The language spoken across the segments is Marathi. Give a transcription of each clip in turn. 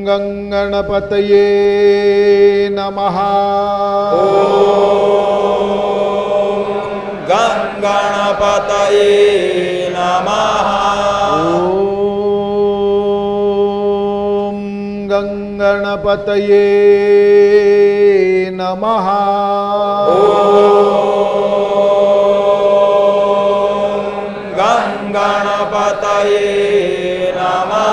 गणपतये नमः। गणपतये नमः। गणपतये नमः। गणपतये नमः।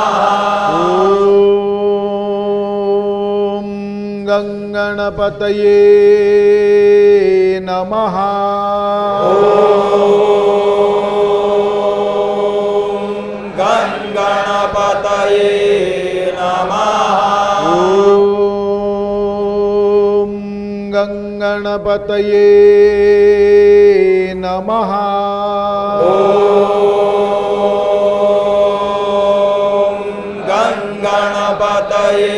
गणपतये नमः। गणपतये नमः। गणपतये नमः। गणपतये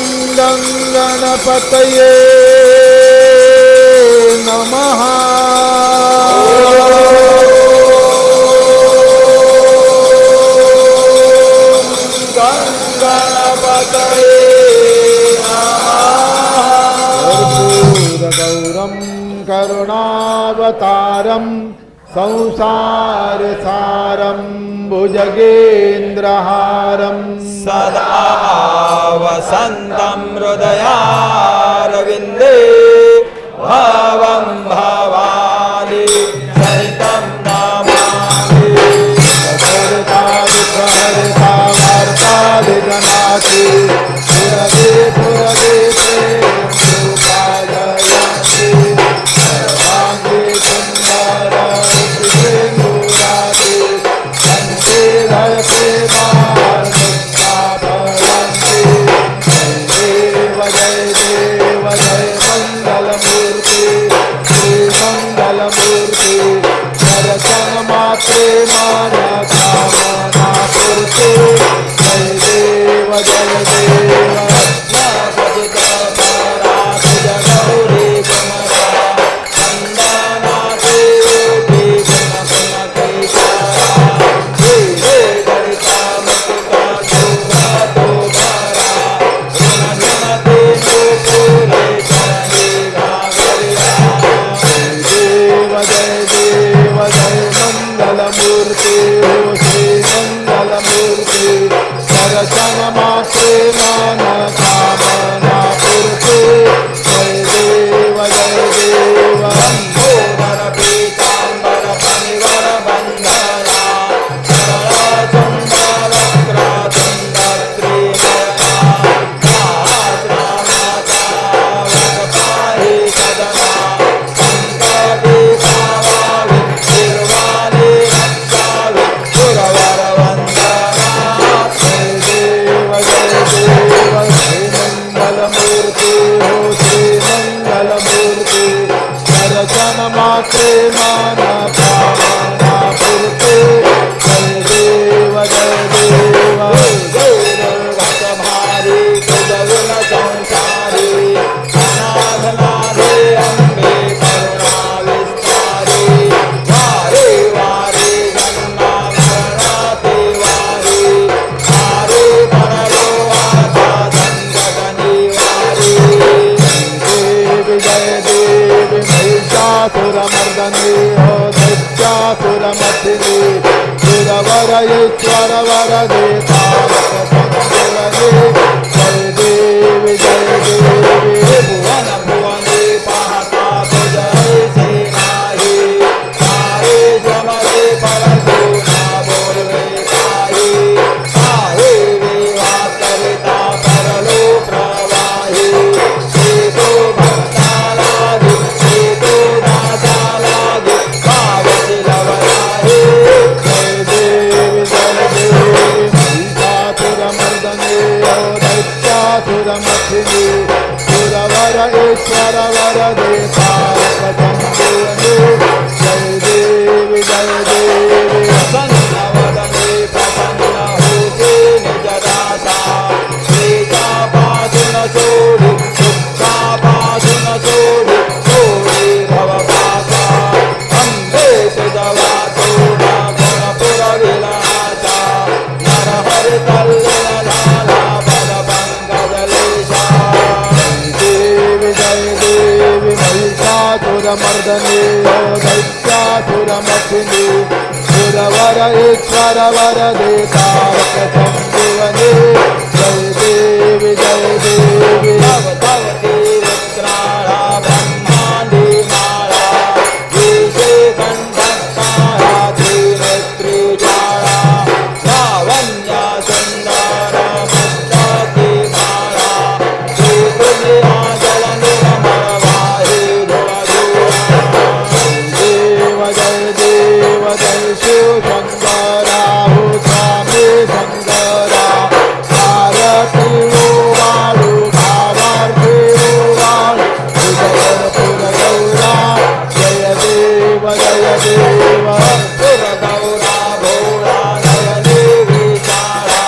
नमः। गणपतये नमः। कर्पूरगौरं करुणावतारं संसारसारं भुजगेन्द्रहारं सदा वसन्तं हृदयारविन्दे भावं भवानि सहितं नमामि। सहर्ता वार्तादिगणाति पुरगे पुरगे प्रेमरूपालयन्ति सर्वाङ्गे सुन्दररूपिणेन्दुराति कण्ठे धरते मार्गस्थापयन्ति। जय देव जय मङ्गलमूर्ति श्रीमङ्गलमूर्ति दर्शन मात्रे मानकामना पूर्ते। जय देव जय देव गौरी कुमरा चंदना देवी गणिता मुक्ता मंगलमूर्ति श्री मंगलमूर्ति दर्शन मात्रे मनोकामना पूर्ति। जय देव जय देव लंबोदर पीतांबर फणिवर बंधना चंद्र वक्र चंद्र पाहि सदना संकटे भावावि निर्वाणे रक्षावि सुरवर वंदना। जय देव जय देव श्री मंगलमूर्ति हो श्री मंगलमूर्ति दर्शन मात्रे मनोकामना पूर्ति। जय देव जय देव भक्त भारी जगन संसारी अनाथनाथे अम्बे करुणा विस्तारी वारे वारे गन्ना मरणाते वारी हारे परलो आशा संकट निवारी। देवी जय देवी महिषासुरमर्दनी हो दैत्यासुरमर्दिनी सुरवर ईश्वर वरदे तारक संजलने। जय देवी जय देवी भुवन भुवने पाहता तुझे से नाही सारे जमते परंतु ना बोलवे काही साहे विवा कविता परलो प्रवाही। हे तो भक्ता लागे हे तो दाता लागे पावती लवराही। जय देवी जय देवी महिषासुरमर्दनी हो दैत्यासुरमर्दिनी सुरवर ईश्वर सुरमर्दने दैत्यासुरमथिने सुरवर ईश्वर वर देतारक संजीवने जय देवी भवती रुद्राळा ब्रह्मांडी माळा विषे कंठस्थाया त्रिनेत्री ज्वाळा लावण्या सुंदर मुक्ताती माळा श्रीपुर्या जल निर्मल वाहे देव जय शिव शंकरा हो स्वामी शंकरा आरती हो वाळू भावार्थी हो वाळू पुर गौरा जय देव पुर गौरा भोळा नयने विशाळा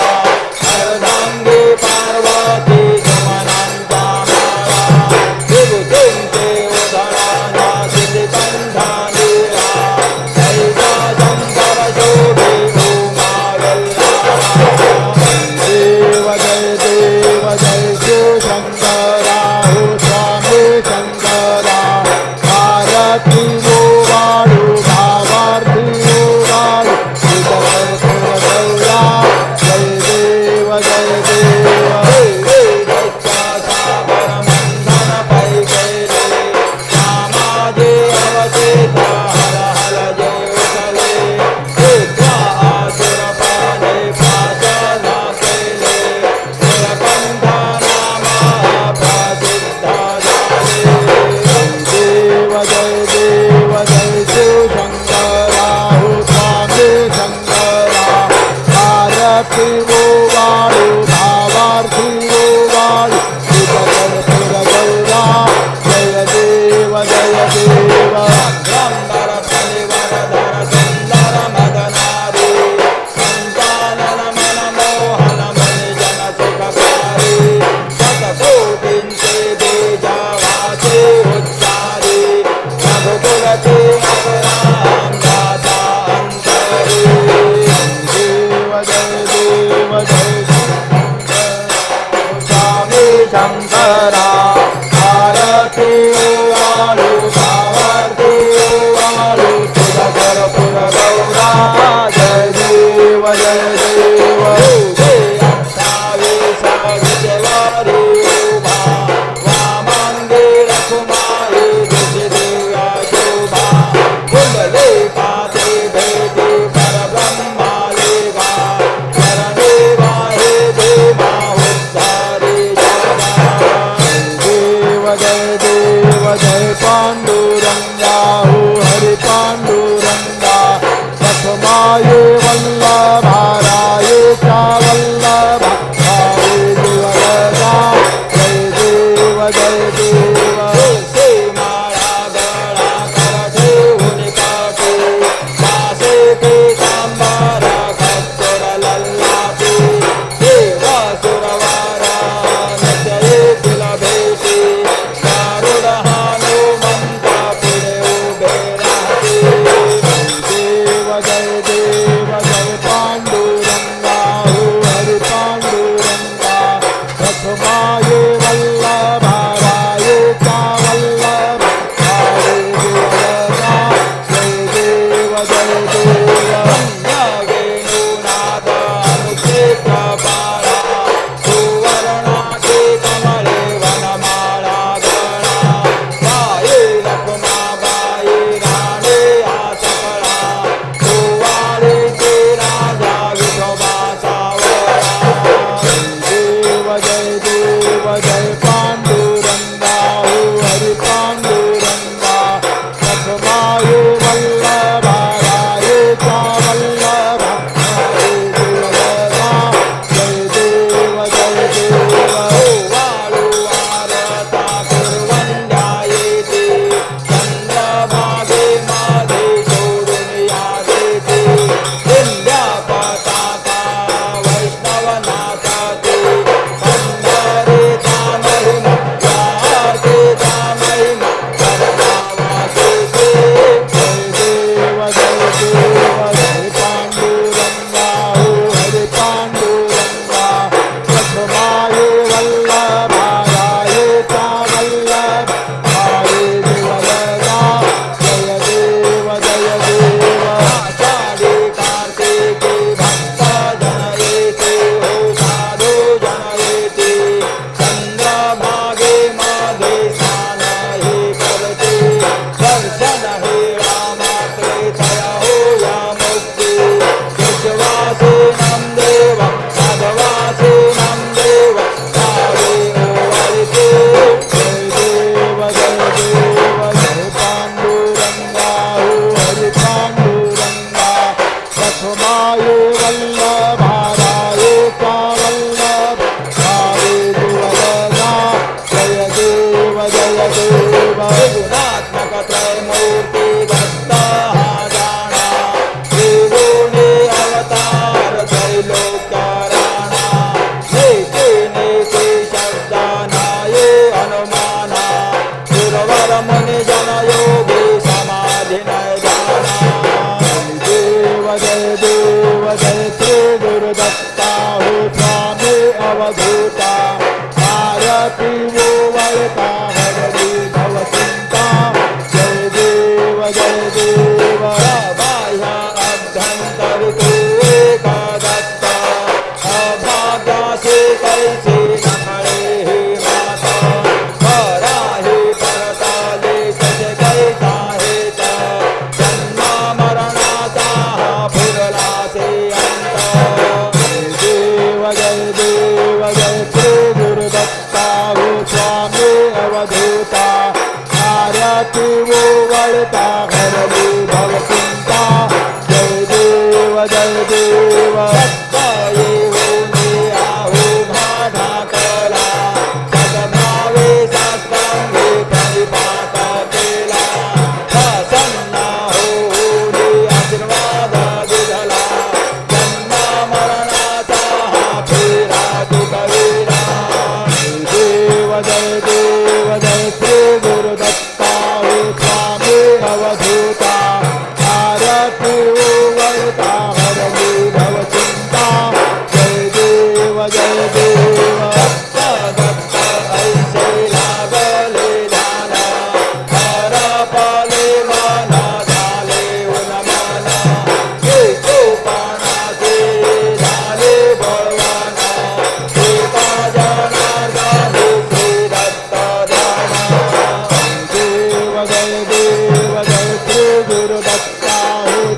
अर्धांगी पार्वती समनंता माळा विभूतींचे उधळाना सिद्धिकंठा नीरा दैवा शंकर शोभे उमा देव जय शिव शंकरा हो स्वामी शंकरा आरती हो वाळू भावार्थी हो वाळू पुर गौरा जय देव देव जय शिव शंकरा हो स्वामी शंकरा आरती हो वाळू भावार्थी हो वाळू पुर गौरा जय देव देव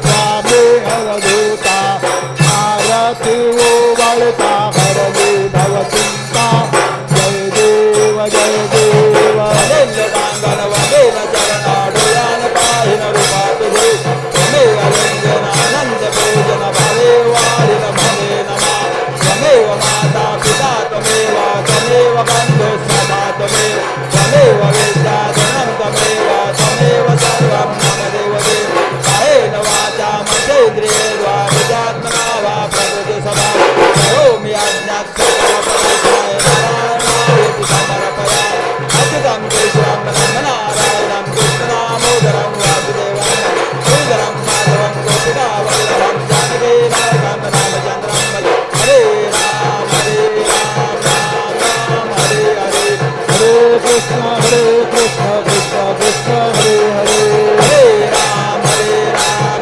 स्वामी अवधूता आरती ओवाळता हरली भवचिंता जय देव जय देव वनेल गांगण वनेल चरणा डोळ्यान पाहिन रूपा तुझे त्वमेव रंजन आनंद पूजन भावे वाढिन भवे नमा त्वमेव माता पिता त्वमेव त्वमेव बंधु सदा त्वमेव त्वमेव विद्या धनं त्वमेव त्वमेव सर्वं मम देवते कायेन वाचा मनसेन्द्रियेर्वा विद्यात्मना वा प्रकृति सदा करोमि यज्ञात् सकलफलप्रदाय नारायणायेति समर्पयामि अच्युतं केशवं नारायणं कृष्णदामोदरं वासुदेवं श्रीधरं माधवं गोपिकावल्लभं जानकीनायकं रामचन्द्रं भजे हरे राम राम राम हरे हरे हरे कृष्ण कृष्ण कृष्ण हरे हरे हरे राम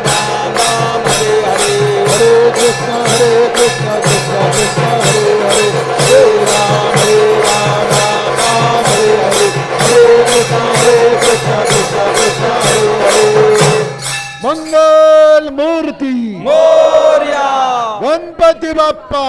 राम राम हरे हरे हरे कृष्ण कृष्ण कृष्ण हरे हरे हरे राम राम राम हरे हरे हरे कृष्ण कृष्ण कृष्ण हरे हरे मंगल मूर्ती मोरया गणपती बाप्पा